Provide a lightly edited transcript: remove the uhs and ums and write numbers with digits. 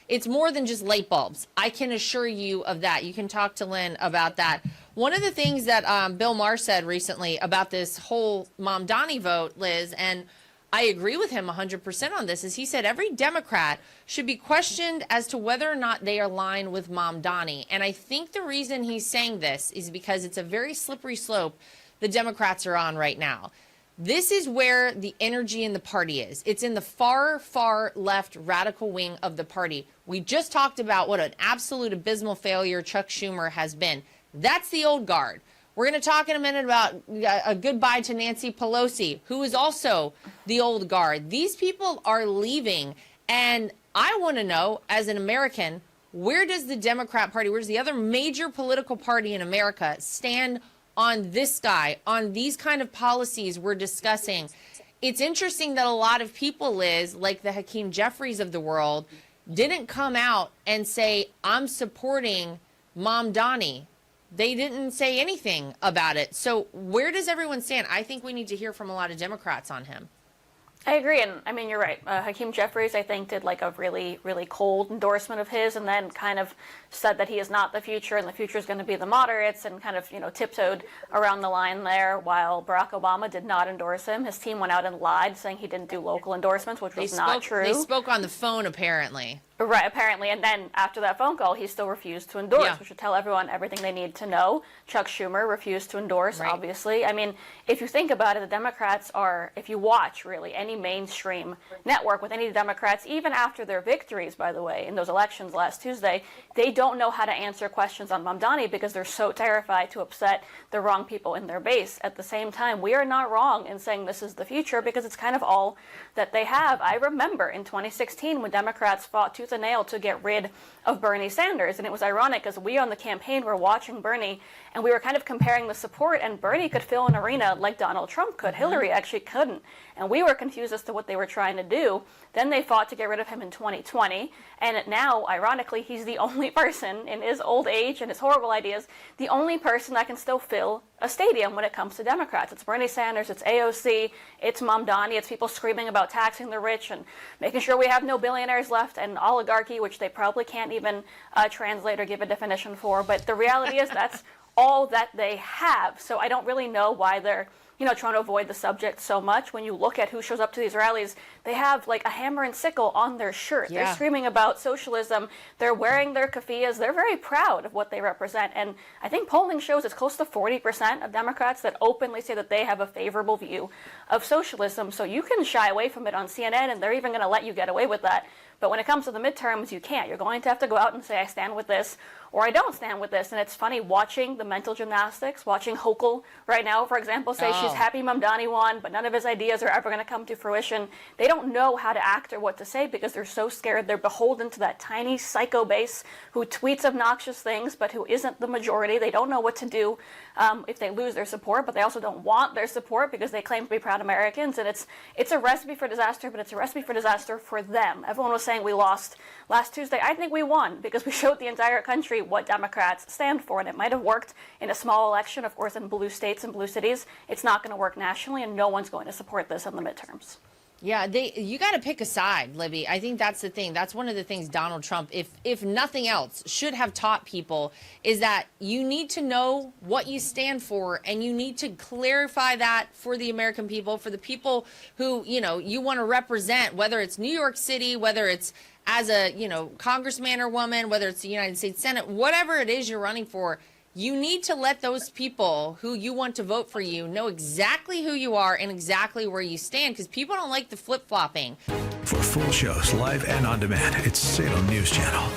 It's more than just light bulbs. I can assure you of that. You can talk to Lynn about that. One of the things that Bill Maher said recently about this whole Mamdani vote, Liz, and I agree with him 100% on this, is he said every Democrat should be questioned as to whether or not they align with Mamdani. And I think the reason he's saying this is because it's a very slippery slope the Democrats are on right now. This is where the energy in the party is. It's in the far, far left radical wing of the party. We just talked about what an absolute abysmal failure Chuck Schumer has been. That's the old guard. We're going to talk in a minute about a goodbye to Nancy Pelosi, who is also the old guard. These people are leaving. And I want to know, as an American, where does the Democrat Party, where's the other major political party in America stand on this guy, on these kind of policies we're discussing? It's interesting that a lot of people, Liz, like the Hakeem Jeffries of the world, didn't come out and say, I'm supporting Mamdani. They didn't say anything about it. So where does everyone stand? I think we need to hear from a lot of Democrats on him. I agree, and I mean, you're right. Hakeem Jeffries, I think, did like a really, really cold endorsement of his, and then kind of said that he is not the future, and the future is going to be the moderates, and kind of, tiptoed around the line there, while Barack Obama did not endorse him. His team went out and lied, saying he didn't do local endorsements, which was not true. They spoke on the phone, apparently. Right, apparently, and then after that phone call, he still refused to endorse, which should tell everyone everything they need to know. Chuck Schumer refused to endorse, obviously. I mean, if you think about it, the Democrats are, if you watch, really, any mainstream network with any Democrats, even after their victories, by the way, in those elections last Tuesday, they don't know how to answer questions on Mamdani because they're so terrified to upset the wrong people in their base. At the same time, we are not wrong in saying this is the future because it's kind of all that they have. I remember in 2016 when Democrats fought tooth and nail to get rid of Bernie Sanders, and it was ironic because we on the campaign were watching Bernie and we were kind of comparing the support, and Bernie could fill an arena like Donald Trump could. Hillary actually couldn't, and we were confused as to what they were trying to do. Then they fought to get rid of him in 2020, and now, ironically, he's the only person in his old age and his horrible ideas, the only person that can still fill a stadium when it comes to Democrats. It's Bernie Sanders, it's AOC, it's Mamdani, it's people screaming about taxing the rich and making sure we have no billionaires left, and oligarchy, which they probably can't even translate or give a definition for. But the reality is that's all that they have. So I don't really know why they're trying to avoid the subject so much. When you look at who shows up to these rallies, they have like a hammer and sickle on their shirt. They're screaming about socialism. They're wearing their keffiyehs. They're very proud of what they represent. And I think polling shows it's close to 40% of Democrats that openly say that they have a favorable view of socialism. So you can shy away from it on CNN, and they're even going to let you get away with that. But when it comes to the midterms, you can't. You're going to have to go out and say, I stand with this, or I don't stand with this. And it's funny watching the mental gymnastics, watching Hochul right now, for example, say she's happy Mamdani won, but none of his ideas are ever going to come to fruition. They don't know how to act or what to say because they're so scared. They're beholden to that tiny psycho base who tweets obnoxious things, but who isn't the majority. They don't know what to do if they lose their support, but they also don't want their support because they claim to be proud Americans. And it's a recipe for disaster, but it's a recipe for disaster for them. Everyone was saying we lost last Tuesday. I think we won because we showed the entire country what Democrats stand for, and it might have worked in a small election, of course, in blue states and blue cities. It's not going to work nationally, and no one's going to support this in the midterms. Yeah, you got to pick a side, Libby. I think that's the thing. That's one of the things Donald Trump, if nothing else, should have taught people is that you need to know what you stand for, and you need to clarify that for the American people, for the people who, you want to represent, whether it's New York City, whether it's as a, congressman or woman, whether it's the United States Senate, whatever it is you're running for. You need to let those people who you want to vote for you know exactly who you are and exactly where you stand, because people don't like the flip-flopping. For full shows, live and on demand, it's Salem News Channel.